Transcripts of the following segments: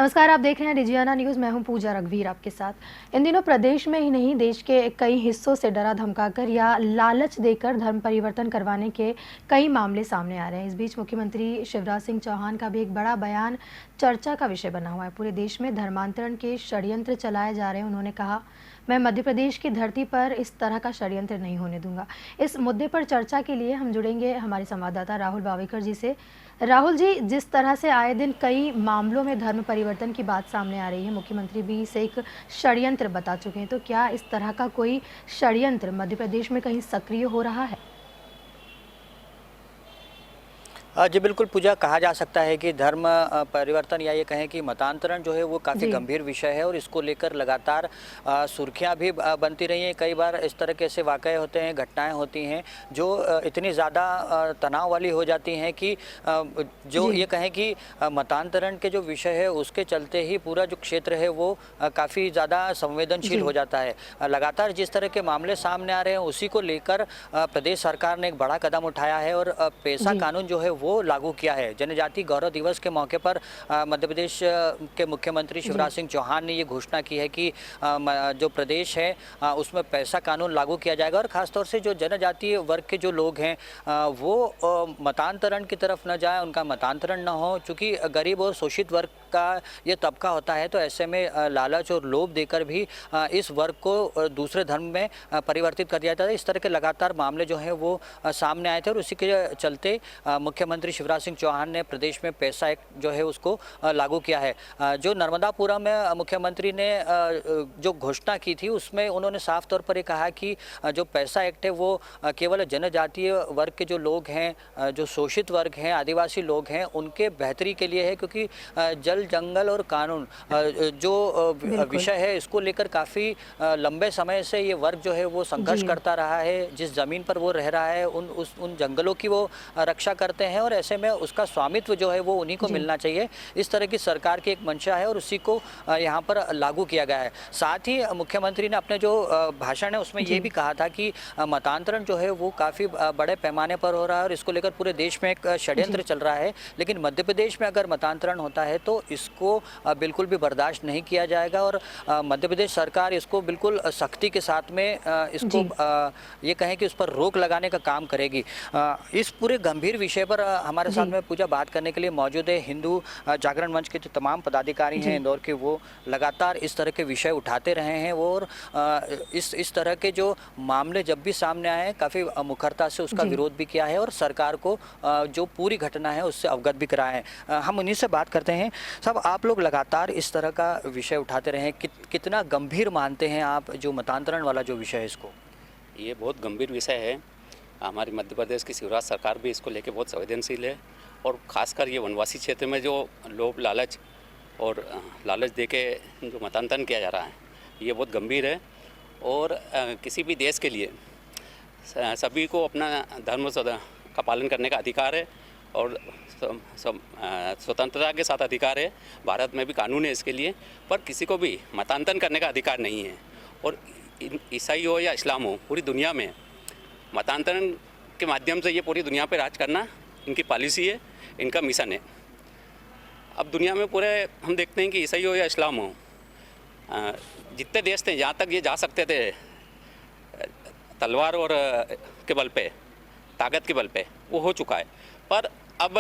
नमस्कार, आप देख रहे हैं डिजियाना न्यूज़। मैं हूं पूजा रघुवीर आपके साथ। इन दिनों प्रदेश में ही नहीं, देश के कई हिस्सों से डरा धमकाकर या लालच देकर धर्म परिवर्तन करवाने के कई मामले सामने आ रहे हैं। इस बीच मुख्यमंत्री शिवराज सिंह चौहान का भी एक बड़ा बयान चर्चा का विषय बना हुआ है। पूरे देश में धर्मांतरण के षड्यंत्र चलाए जा रहे हैं। उन्होंने कहा, मैं मध्य प्रदेश की धरती पर इस तरह का षड्यंत्र नहीं होने दूंगा। इस मुद्दे पर चर्चा के लिए हम जुड़ेंगे हमारे संवाददाता राहुल बावेकर जी से। राहुल जी, जिस तरह से आए दिन कई मामलों में धर्म परिवर्तन की बात सामने आ रही है, मुख्यमंत्री भी इसे एक षड्यंत्र बता चुके हैं, तो क्या इस तरह का कोई षड्यंत्र मध्य प्रदेश में कहीं सक्रिय हो रहा है? जी बिल्कुल पूजा, कहा जा सकता है कि धर्म परिवर्तन या ये कहें कि मतांतरण जो है वो काफ़ी गंभीर विषय है और इसको लेकर लगातार सुर्खियां भी बनती रही हैं। कई बार इस तरह के ऐसे वाक़ये होते हैं, घटनाएं होती हैं जो इतनी ज़्यादा तनाव वाली हो जाती हैं कि जो ये कहें कि मतांतरण के जो विषय है उसके चलते ही पूरा जो क्षेत्र है वो काफ़ी ज़्यादा संवेदनशील हो जाता है। लगातार जिस तरह के मामले सामने आ रहे हैं उसी को लेकर प्रदेश सरकार ने एक बड़ा कदम उठाया है और पेशा कानून जो है वो लागू किया है। जनजाति गौरव दिवस के मौके पर मध्य प्रदेश के मुख्यमंत्री शिवराज सिंह चौहान ने ये घोषणा की है कि जो प्रदेश है उसमें पेशा कानून लागू किया जाएगा और ख़ासतौर से जो जनजातीय वर्ग के जो लोग हैं वो मतांतरण की तरफ न जाए, उनका मतांतरण न हो। चूँकि गरीब और शोषित वर्ग का ये तबका होता है तो ऐसे में लालच और लोभ देकर भी इस वर्ग को दूसरे धर्म में परिवर्तित कर दिया जाता है। इस तरह के लगातार मामले जो हैं वो सामने आए थे और उसी के चलते मुख्यमंत्री शिवराज सिंह चौहान ने प्रदेश में पेशा एक्ट जो है उसको लागू किया है। जो नर्मदापुरम में मुख्यमंत्री ने जो घोषणा की थी उसमें उन्होंने साफ तौर पर ये कहा कि जो पेशा एक्ट है वो केवल जनजातीय वर्ग के जो लोग हैं, जो शोषित वर्ग हैं, आदिवासी लोग हैं, उनके बेहतरी के लिए है। क्योंकि जल, जंगल और कानून जो विषय है इसको लेकर काफ़ी लंबे समय से ये वर्ग जो है वो संघर्ष करता रहा है। जिस ज़मीन पर वो रह रहा है उन जंगलों की वो रक्षा करते हैं और ऐसे में उसका स्वामित्व जो है वो उन्हीं को मिलना चाहिए। इस तरह की सरकार की एक मंशा है और उसी को यहाँ पर लागू किया गया है। साथ ही मुख्यमंत्री ने अपने जो भाषण है उसमें ये भी कहा था कि मतांतरण जो है वो काफ़ी बड़े पैमाने पर हो रहा है और इसको लेकर पूरे देश में एक षड्यंत्र चल रहा है। लेकिन मध्य प्रदेश में अगर मतांतरण होता है तो इसको बिल्कुल भी बर्दाश्त नहीं किया जाएगा और मध्य प्रदेश सरकार इसको बिल्कुल सख्ती के साथ में इसको ये कहें कि उस पर रोक लगाने का काम करेगी। इस पूरे गंभीर विषय पर हमारे साथ में पूजा बात करने के लिए मौजूद है हिंदू जागरण मंच के जो तमाम पदाधिकारी हैं इंदौर के, वो लगातार इस तरह के विषय उठाते रहे हैं और इस तरह के जो मामले जब भी सामने आए हैं काफ़ी मुखरता से उसका विरोध भी किया है और सरकार को जो पूरी घटना है उससे अवगत भी कराया है। हम उन्हीं से बात करते हैं। सब आप लोग लगातार इस तरह का विषय उठाते रहे हैं, कितना गंभीर मानते हैं आप जो मतांतरण वाला जो विषय है इसको? ये बहुत गंभीर विषय है। हमारी मध्य प्रदेश की शिवराज सरकार भी इसको लेके बहुत संवेदनशील है और ख़ासकर ये वनवासी क्षेत्र में जो लोभ लालच और लालच देके जो मतांतरण किया जा रहा है ये बहुत गंभीर है। और किसी भी देश के लिए सभी को अपना धर्म का पालन करने का अधिकार है और स्वतंत्रता के साथ अधिकार है। भारत में भी कानून है इसके लिए, पर किसी को भी मतांतरण करने का अधिकार नहीं है। और ईसाई हो या इस्लाम हो, पूरी दुनिया में मतांतरण के माध्यम से ये पूरी दुनिया पे राज करना इनकी पॉलिसी है, इनका मिशन है। अब दुनिया में पूरे हम देखते हैं कि ईसाई हो या इस्लाम हो, जितने देश थे जहाँ तक ये जा सकते थे तलवार और के बल पे, ताकत के बल पे, वो हो चुका है। पर अब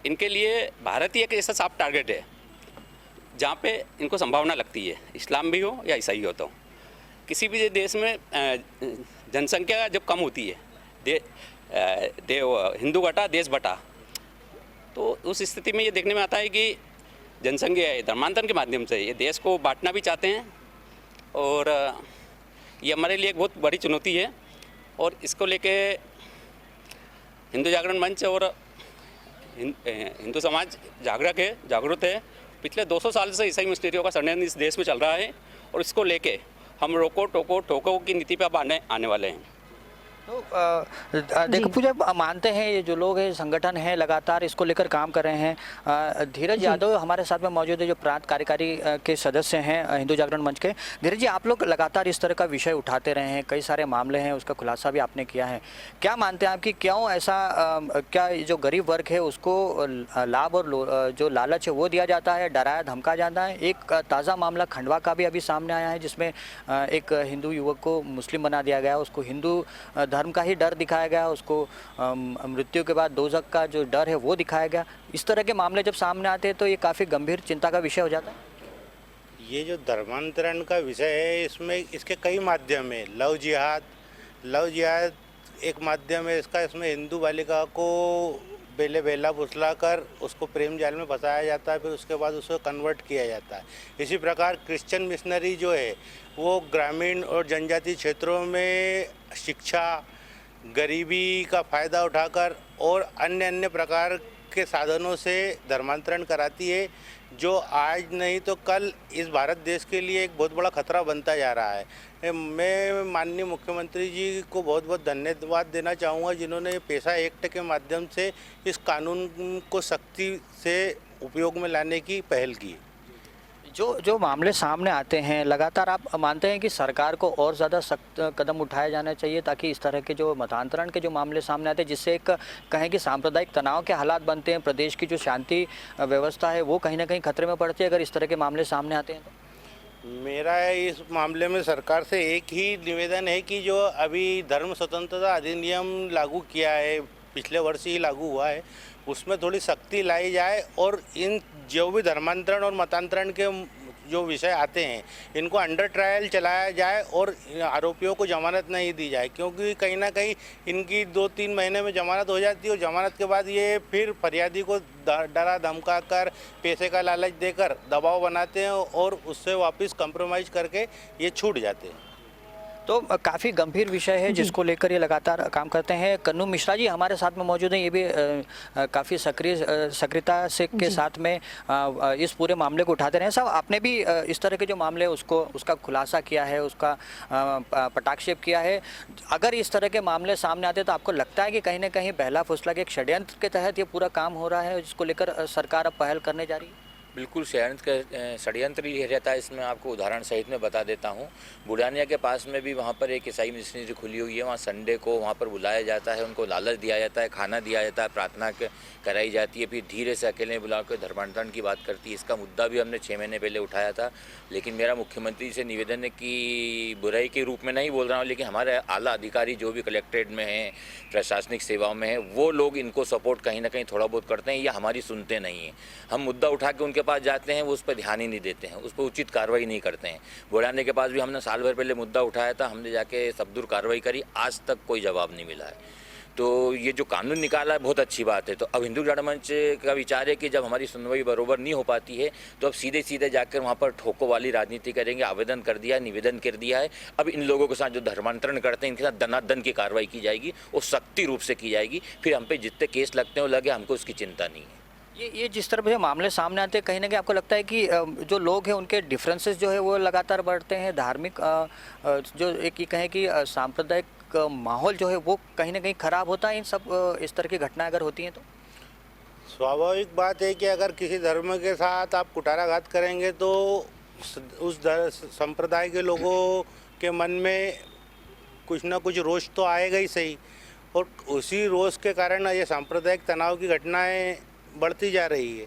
इनके लिए भारत ही एक ऐसा साफ टारगेट है जहाँ पे इनको संभावना लगती है, इस्लाम भी हो या ईसाई हो। तो किसी भी देश में जनसंख्या जब कम होती है, हिंदू घटा देश बटा, तो उस स्थिति में ये देखने में आता है कि जनसंख्या धर्मांतरण के माध्यम से ये देश को बांटना भी चाहते हैं और ये हमारे लिए एक बहुत बड़ी चुनौती है। और इसको लेके हिंदू जागरण मंच और हिंदू समाज जागरूक है। पिछले 200 साल से ईसाई मिस्ट्रियों का षड्यंत्र इस देश में चल रहा है और इसको लेके हम रोको टोको ठोको की नीति पे अब आने वाले हैं। तो देखो जी। पूजा मानते हैं ये जो लोग हैं संगठन है लगातार इसको लेकर काम कर रहे हैं। धीरज जी। यादव हमारे साथ में मौजूद है जो प्रांत कार्यकारी के सदस्य हैं हिंदू जागरण मंच के। धीरज जी आप लोग लगातार इस तरह का विषय उठाते रहे हैं, कई सारे मामले हैं उसका खुलासा भी आपने किया है। क्या मानते हैं आप कि क्यों ऐसा क्या ये जो गरीब वर्ग है उसको लाभ और जो लालच है वो दिया जाता है, डराया धमका जाता है। एक ताज़ा मामला खंडवा का भी अभी सामने आया है जिसमें एक हिंदू युवक को मुस्लिम बना दिया गया, उसको हिंदू धर्म का ही डर दिखाया गया, उसको मृत्यु के बाद दोजख का जो डर है वो दिखाया गया। इस तरह के मामले जब सामने आते हैं तो ये काफ़ी गंभीर चिंता का विषय हो जाता है। ये जो धर्मांतरण का विषय है इसमें इसके कई माध्यम है। लव जिहाद एक माध्यम है इसका। इसमें हिंदू बालिका को बेला फुसला कर उसको प्रेम जाल में फंसाया जाता है, फिर उसके बाद उसको कन्वर्ट किया जाता है। इसी प्रकार क्रिश्चियन मिशनरी जो है वो ग्रामीण और जनजातीय क्षेत्रों में शिक्षा, गरीबी का फ़ायदा उठाकर और अन्य प्रकार के साधनों से धर्मांतरण कराती है, जो आज नहीं तो कल इस भारत देश के लिए एक बहुत बड़ा खतरा बनता जा रहा है। मैं माननीय मुख्यमंत्री जी को बहुत बहुत धन्यवाद देना चाहूँगा जिन्होंने पैसा एक्ट के माध्यम से इस कानून को सख्ती से उपयोग में लाने की पहल की। जो मामले सामने आते हैं लगातार आप मानते हैं कि सरकार को और ज़्यादा सख्त कदम उठाया जाना चाहिए ताकि इस तरह के जो मतांतरण के जो मामले सामने आते हैं जिससे एक कहें कि सांप्रदायिक तनाव के हालात बनते हैं, प्रदेश की जो शांति व्यवस्था है वो कहीं ना कहीं खतरे में पड़ती है अगर इस तरह के मामले सामने आते हैं तो? मेरा इस मामले में सरकार से एक ही निवेदन है कि जो अभी धर्म स्वतंत्रता अधिनियम लागू किया है, पिछले वर्ष ही लागू हुआ है, उसमें थोड़ी सख्ती लाई जाए और इन जो भी धर्मांतरण और मतांतरण के जो विषय आते हैं इनको अंडर ट्रायल चलाया जाए और आरोपियों को जमानत नहीं दी जाए, क्योंकि कहीं ना कहीं इनकी 2-3 महीने में जमानत हो जाती है और जमानत के बाद ये फिर फरियादी को डरा धमका कर पैसे का लालच देकर दबाव बनाते हैं और उससे वापस कंप्रोमाइज़ करके ये छूट जाते हैं। तो काफ़ी गंभीर विषय है जिसको लेकर ये लगातार काम करते हैं। कन्नू मिश्रा जी हमारे साथ में मौजूद हैं, ये भी काफ़ी सक्रियता से के साथ में इस पूरे मामले को उठाते रहे हैं। साहब आपने भी इस तरह के जो मामले उसका खुलासा किया है, उसका पटाक्षेप किया है। अगर इस तरह के मामले सामने आते तो आपको लगता है कि कहीं ना कहीं बहला फुसला के एक षड्यंत्र के तहत ये पूरा काम हो रहा है जिसको लेकर सरकार अब पहल करने जा रही है? बिल्कुल षड्यंत्र ही रहता है इसमें। आपको उदाहरण सहित में बता देता हूँ। बुढ़ानिया के पास में भी वहाँ पर एक ईसाई मिशनरी खुली हुई है। वहाँ संडे को वहाँ पर बुलाया जाता है, उनको लालच दिया जाता है, खाना दिया जाता है, प्रार्थना कराई जाती है, फिर धीरे से अकेले बुलाकर धर्मांतरण की बात करती है। इसका मुद्दा भी हमने 6 महीने पहले उठाया था, लेकिन मेरा मुख्यमंत्री से निवेदन है कि बुराई के रूप में नहीं बोल रहा हूँ, लेकिन हमारे आला अधिकारी जो भी कलेक्ट्रेट में हैं, प्रशासनिक सेवाओं में हैं, वो लोग इनको सपोर्ट कहीं ना कहीं थोड़ा बहुत करते हैं या हमारी सुनते नहीं हैं। हम मुद्दा उठा के उनके पास जाते हैं, वो उस पर ध्यान ही नहीं देते हैं, उस पर उचित कार्रवाई नहीं करते हैं। बुढ़ाने के पास भी हमने साल भर पहले मुद्दा उठाया था, हमने जाके सब्दूर कार्रवाई करी, आज तक कोई जवाब नहीं मिला है। तो ये जो कानून निकाला है बहुत अच्छी बात है। तो अब हिंदू जागरण मंच का विचार है कि जब हमारी सुनवाई बरोबर नहीं हो पाती है तो अब सीधे सीधे जाकर वहाँ पर ठोको वाली राजनीति करेंगे। आवेदन कर दिया है, निवेदन कर दिया है। अब इन लोगों के साथ जो धर्मांतरण करते हैं इनके साथ दनादन की कार्रवाई की जाएगी और सख्ती रूप से की जाएगी। फिर हम पे जितने केस लगते हैं वो लगे, हमको उसकी चिंता नहीं है। ये जिस तरह से मामले सामने आते हैं कहीं ना कहीं आपको लगता है कि जो लोग हैं उनके डिफरेंसेस जो है वो लगातार बढ़ते हैं, धार्मिक जो एक ये कहें कि सांप्रदायिक माहौल जो है वो कहीं ना कहीं ख़राब होता है इन सब इस तरह की घटनाएं अगर होती हैं तो? स्वाभाविक बात है कि अगर किसी धर्म के साथ आप कुठाराघात करेंगे तो उस संप्रदाय के लोगों के मन में कुछ ना कुछ रोष तो आएगा ही सही, और उसी रोष के कारण ये सांप्रदायिक तनाव की घटनाएं बढ़ती जा रही है।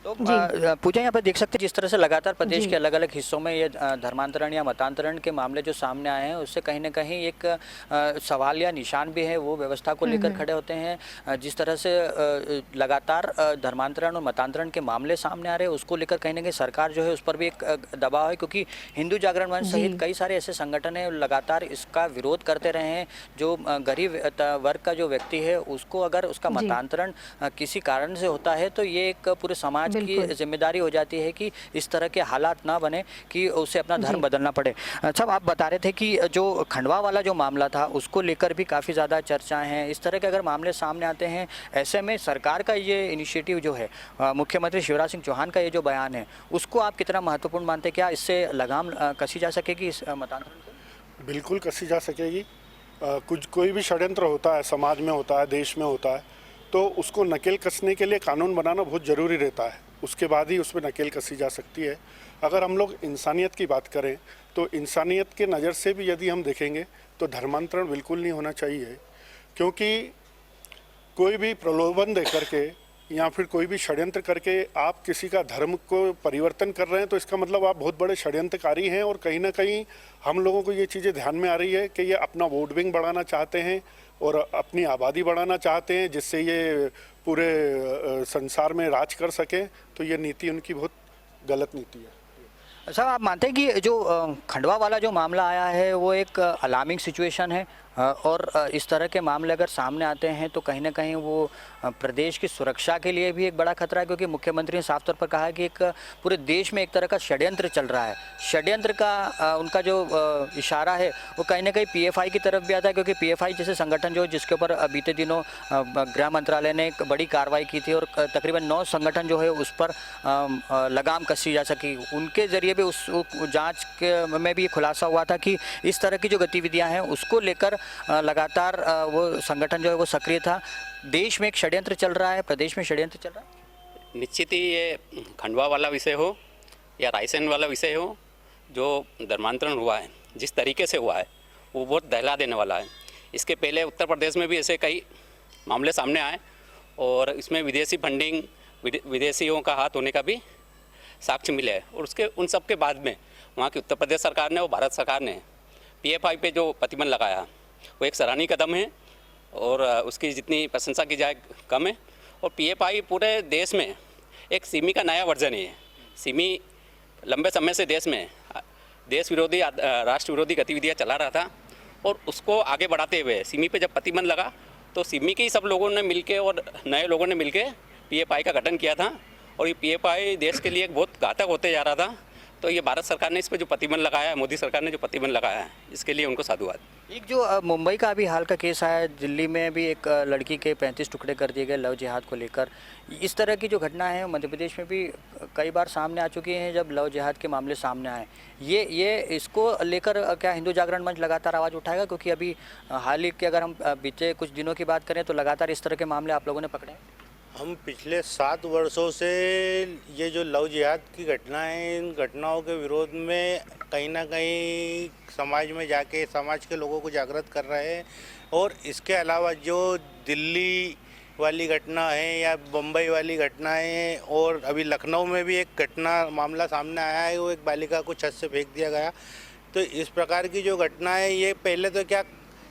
तो पूजा यहाँ पर देख सकते हैं जिस तरह से लगातार प्रदेश के अलग अलग हिस्सों में ये धर्मांतरण या मतांतरण के मामले जो सामने आए हैं उससे कहीं ना कहीं एक सवाल या निशान भी है वो व्यवस्था को लेकर खड़े होते हैं। जिस तरह से लगातार धर्मांतरण और मतांतरण के मामले सामने आ रहे हैं उसको लेकर कहीं ना कहीं सरकार जो है उस पर भी एक दबाव है, क्योंकि हिंदू जागरण मंच सहित कई सारे ऐसे संगठन हैं लगातार इसका विरोध करते रहे हैं। जो गरीब वर्ग का जो व्यक्ति है उसको अगर उसका मतांतरण किसी कारण से होता है तो ये एक पूरे समाज की जिम्मेदारी हो जाती है कि इस तरह के हालात ना बने कि उसे अपना धर्म बदलना पड़े। अच्छा, आप बता रहे थे कि जो खंडवा वाला जो मामला था उसको लेकर भी काफ़ी ज़्यादा चर्चाएं हैं। इस तरह के अगर मामले सामने आते हैं ऐसे में सरकार का ये इनिशिएटिव जो है, मुख्यमंत्री शिवराज सिंह चौहान का ये जो बयान है उसको आप कितना महत्वपूर्ण मानते हैं? क्या इससे लगाम कसी जा सकेगी इस मतांतरण को? बिल्कुल कसी जा सकेगी। कुछ कोई भी षड्यंत्र होता है, समाज में होता है, देश में होता है, तो उसको नकेल कसने के लिए कानून बनाना बहुत ज़रूरी रहता है। उसके बाद ही उसमें नकेल कसी जा सकती है। अगर हम लोग इंसानियत की बात करें तो इंसानियत के नज़र से भी यदि हम देखेंगे तो धर्मांतरण बिल्कुल नहीं होना चाहिए, क्योंकि कोई भी प्रलोभन दे करके या फिर कोई भी षड्यंत्र करके आप किसी का धर्म को परिवर्तन कर रहे हैं तो इसका मतलब आप बहुत बड़े षड्यंत्रकारी हैं। और कहीं ना कहीं हम लोगों को ये चीज़ें ध्यान में आ रही है कि ये अपना वोट बैंक बढ़ाना चाहते हैं और अपनी आबादी बढ़ाना चाहते हैं, जिससे ये पूरे संसार में राज कर सकें। तो ये नीति उनकी बहुत गलत नीति है। अच्छा, आप मानते हैं कि जो खंडवा वाला जो मामला आया है वो एक अलार्मिंग सिचुएशन है, और इस तरह के मामले अगर सामने आते हैं तो कहीं ना कहीं वो प्रदेश की सुरक्षा के लिए भी एक बड़ा खतरा है, क्योंकि मुख्यमंत्री ने साफ तौर पर कहा है कि एक पूरे देश में एक तरह का षड्यंत्र चल रहा है। षड्यंत्र का उनका जो इशारा है वो कहीं ना कहीं पीएफआई की तरफ भी आता है, क्योंकि पीएफआई जैसे संगठन जो जिसके ऊपर बीते दिनों गृह मंत्रालय ने एक बड़ी कार्रवाई की थी और तकरीबन 9 संगठन जो है उस पर लगाम कसी जा सकी, उनके ज़रिए भी उस जाँच में भी खुलासा हुआ था कि इस तरह की जो गतिविधियाँ हैं उसको लेकर लगातार वो संगठन जो है वो सक्रिय था। देश में एक षड्यंत्र चल रहा है, प्रदेश में षड्यंत्र चल रहा है। निश्चित ही ये खंडवा वाला विषय हो या रायसेन वाला विषय हो, जो धर्मांतरण हुआ है जिस तरीके से हुआ है वो बहुत दहला देने वाला है। इसके पहले उत्तर प्रदेश में भी ऐसे कई मामले सामने आए और इसमें विदेशी फंडिंग, विदेशियों का हाथ होने का भी साक्ष्य मिले हैं। और उसके उन सब के बाद में वहाँ की उत्तर प्रदेश सरकार ने और भारत सरकार ने पीएफआई पे जो प्रतिबंध लगाया वो एक सराहनीय कदम है और उसकी जितनी प्रशंसा की जाए कम है। और पीएफआई पूरे देश में एक सिमी का नया वर्जन है। सिमी लंबे समय से देश में देश विरोधी, राष्ट्र विरोधी गतिविधियाँ चला रहा था और उसको आगे बढ़ाते हुए सिमी पे जब प्रतिबंध लगा तो सिमी के ही सब लोगों ने मिलके और नए लोगों ने मिलके पीएफआई का गठन किया था। और ये पीएफआई देश के लिए एक बहुत घातक होते जा रहा था। तो ये भारत सरकार ने इस पर जो प्रतिबंध लगाया है, मोदी सरकार ने जो प्रतिबंध लगाया है, इसके लिए उनको साधुवाद। एक जो मुंबई का अभी हाल का केस आया, दिल्ली में भी एक लड़की के 35 टुकड़े कर दिए गए लव जिहाद को लेकर, इस तरह की जो घटना है मध्य प्रदेश में भी कई बार सामने आ चुकी हैं जब लव जिहाद के मामले सामने आए। ये इसको लेकर क्या हिंदू जागरण मंच लगातार आवाज़ उठाएगा? क्योंकि अभी हाल ही के अगर हम बीते कुछ दिनों की बात करें तो लगातार इस तरह के मामले आप लोगों ने पकड़े हैं। हम पिछले 7 वर्षों से ये जो लव जिहाद की घटनाएं, इन घटनाओं के विरोध में कहीं ना कहीं समाज में जाके समाज के लोगों को जागृत कर रहे हैं। और इसके अलावा जो दिल्ली वाली घटना है या बम्बई वाली घटनाएं हैं, और अभी लखनऊ में भी एक घटना मामला सामने आया है, वो एक बालिका को छत से फेंक दिया गया। तो इस प्रकार की जो घटनाएं, ये पहले तो क्या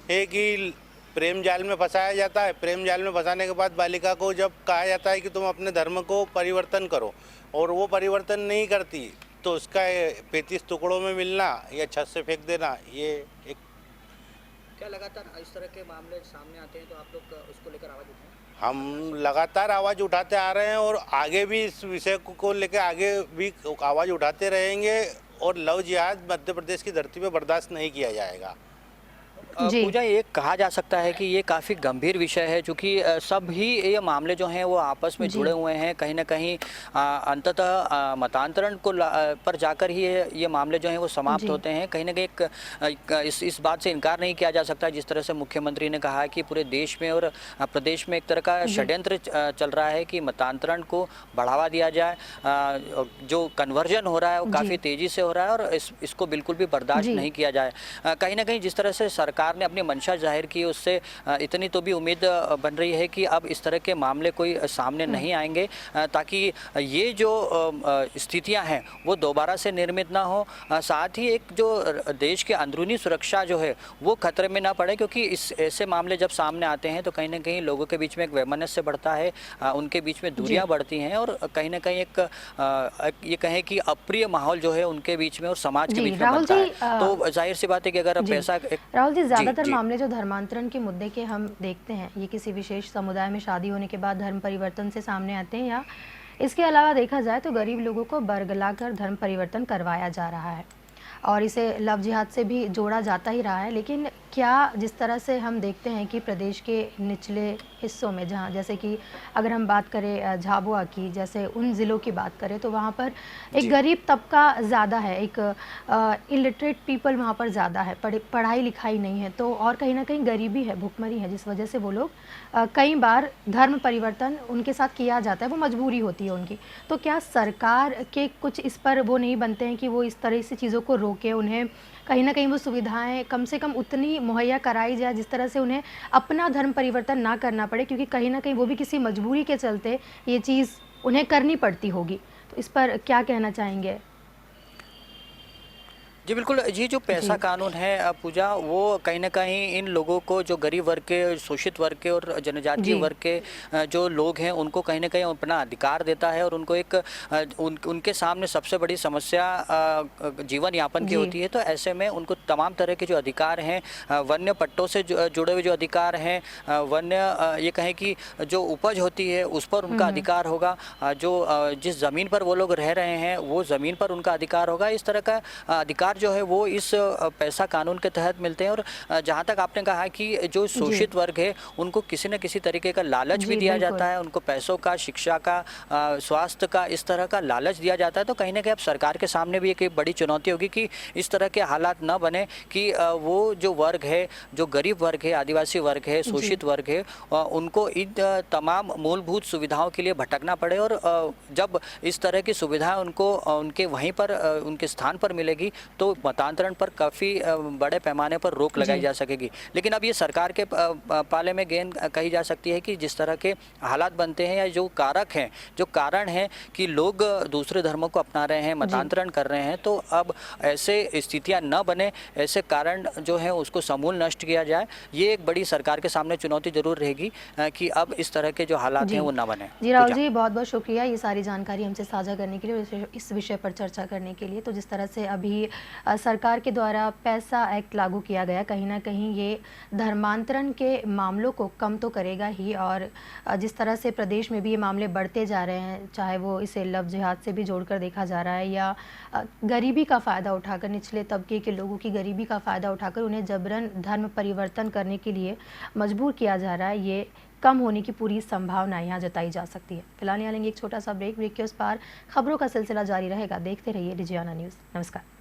है कि प्रेम जाल में फंसाया जाता है। प्रेम जाल में फंसाने के बाद बालिका को जब कहा जाता है कि तुम अपने धर्म को परिवर्तन करो और वो परिवर्तन नहीं करती तो उसका 35 टुकड़ों में मिलना या छत से फेंक देना, ये एक क्या लगातार इस तरह के मामले सामने आते हैं तो आप लोग उसको लेकर आवाज़ उठाएं? हम लगातार आवाज़ उठाते आ रहे हैं और आगे भी इस विषय को लेकर आगे भी आवाज़ उठाते रहेंगे। और लव जिहाद मध्य प्रदेश की धरती पर बर्दाश्त नहीं किया जाएगा। पूजा, ये कहा जा सकता है कि ये काफ़ी गंभीर विषय है, क्योंकि सब ही ये मामले जो हैं वो आपस में जुड़े हुए हैं। कहीं ना कहीं अंततः मतांतरण को पर जाकर ही ये मामले जो हैं वो समाप्त होते हैं। कहीं ना कहीं इस बात से इनकार नहीं किया जा सकता, जिस तरह से मुख्यमंत्री ने कहा है कि पूरे देश में और प्रदेश में एक तरह का षड्यंत्र चल रहा है कि मतांतरण को बढ़ावा दिया जाए। जो कन्वर्जन हो रहा है वो काफ़ी तेज़ी से हो रहा है और इसको बिल्कुल भी बर्दाश्त नहीं किया जाए। कहीं ना कहीं जिस तरह से सरकार ने अपनी मंशा जाहिर की, उससे इतनी तो भी उम्मीद बन रही है कि अब इस तरह के मामले कोई सामने नहीं आएंगे, ताकि ये जो स्थितियां हैं वो दोबारा से निर्मित ना हो। साथ ही एक जो देश के अंदरूनी सुरक्षा जो है वो खतरे में ना पड़े, क्योंकि इस ऐसे मामले जब सामने आते हैं तो कहीं ना कहीं लोगों के बीच में एक वैमनस्य बढ़ता है, उनके बीच में दूरियां बढ़ती हैं और कहीं ना कहीं एक ये कहें कि अप्रिय माहौल जो है उनके बीच में और समाज के बीच में बनता है। तो जाहिर सी बात है कि अगर पैसा राहुल जी, ज़्यादातर मामले जो धर्मांतरण के मुद्दे के हम देखते हैं, ये किसी विशेष समुदाय में शादी होने के बाद धर्म परिवर्तन से सामने आते हैं, या इसके अलावा देखा जाए तो गरीब लोगों को बरगलाकर धर्म परिवर्तन करवाया जा रहा है और इसे लव जिहाद से भी जोड़ा जाता ही रहा है। लेकिन क्या जिस तरह से हम देखते हैं कि प्रदेश के निचले हिस्सों में, जहाँ जैसे कि अगर हम बात करें झाबुआ की, जैसे उन ज़िलों की बात करें तो वहाँ पर एक गरीब तबका ज़्यादा है, एक इलिटरेट पीपल वहाँ पर ज़्यादा है, पढ़ाई लिखाई नहीं है, तो और कहीं ना कहीं गरीबी है, भुखमरी है, जिस वजह से वो लोग कई बार धर्म परिवर्तन उनके साथ किया जाता है, वो मजबूरी होती है उनकी। तो क्या सरकार के कुछ इस पर वो नहीं बनते हैं कि वो इस तरह से चीज़ों को रोके, उन्हें कहीं ना कहीं वो सुविधाएं कम से कम उतनी मुहैया कराई जाए जिस तरह से उन्हें अपना धर्म परिवर्तन ना करना पड़े, क्योंकि कहीं ना कहीं वो भी किसी मजबूरी के चलते ये चीज़ उन्हें करनी पड़ती होगी। तो इस पर क्या कहना चाहेंगे? जी बिल्कुल, ये जो पैसा जी। कानून है पूजा, वो कहीं न कहीं इन लोगों को, जो गरीब वर्ग के, शोषित वर्ग के और जनजातीय जी। वर्ग के जो लोग हैं, उनको कहीं न कहीं अपना अधिकार देता है और उनको एक उनके सामने सबसे बड़ी समस्या जीवन यापन की जी। होती है। तो ऐसे में उनको तमाम तरह के जो अधिकार हैं, वन्य पट्टों से जुड़े हुए जो अधिकार हैं, वन्य ये कहें कि जो उपज होती है उस पर उनका अधिकार होगा, जो जिस ज़मीन पर वो लोग रह रहे हैं वो ज़मीन पर उनका अधिकार होगा। इस तरह का अधिकार जो है वो इस पैसा कानून के तहत मिलते हैं। और जहाँ तक आपने कहा कि जो जी। शोषित वर्ग है उनको किसी न किसी तरीके का लालच भी जी, दिया बिल्कुल। जाता है, उनको पैसों का, शिक्षा का, स्वास्थ्य का, इस तरह का लालच दिया जाता है। तो कहीं ना कहीं अब सरकार के सामने भी एक बड़ी चुनौती होगी कि इस तरह के हालात न बने कि वो जो वर्ग है, जो गरीब वर्ग है, आदिवासी वर्ग है, शोषित वर्ग है, उनको इन तमाम मूलभूत सुविधाओं के लिए भटकना पड़े। और जब इस तरह की सुविधाएं उनको उनके वहीं पर, उनके स्थान पर मिलेगी, तो मतांतरण पर काफ़ी बड़े पैमाने पर रोक लगाई जी। जा सकेगी। लेकिन अब ये सरकार के पाले में गेंद कही जा सकती है कि जिस तरह के हालात बनते हैं या जो कारक हैं, जो कारण हैं कि लोग दूसरे धर्मों को अपना रहे हैं, मतांतरण कर रहे हैं, तो अब ऐसे स्थितियां न बने, ऐसे कारण जो हैं उसको समूल नष्ट किया जाए। ये एक बड़ी सरकार के सामने चुनौती जरूर रहेगी कि अब इस तरह के जो हालात हैं जी। वो न बने। जी राहुल पूजा। जी, बहुत बहुत शुक्रिया ये सारी जानकारी हमसे साझा करने के लिए और इस विषय पर चर्चा करने के लिए। तो जिस तरह से अभी सरकार के द्वारा पैसा एक्ट लागू किया गया, कहीं ना कहीं ये धर्मांतरण के मामलों को कम तो करेगा ही, और जिस तरह से प्रदेश में भी ये मामले बढ़ते जा रहे हैं, चाहे वो इसे लव जिहाद से भी जोड़कर देखा जा रहा है या गरीबी का फ़ायदा उठाकर, निचले तबके के लोगों की गरीबी का फ़ायदा उठाकर उन्हें जबरन धर्म परिवर्तन करने के लिए मजबूर किया जा रहा है, ये कम होने की पूरी संभावना यहाँ जताई जा सकती है। फिलहाल यहाँ लेंगे एक छोटा सा ब्रेक के उस पार खबरों का सिलसिला जारी रहेगा। देखते रहिए रिजियाना न्यूज़। नमस्कार।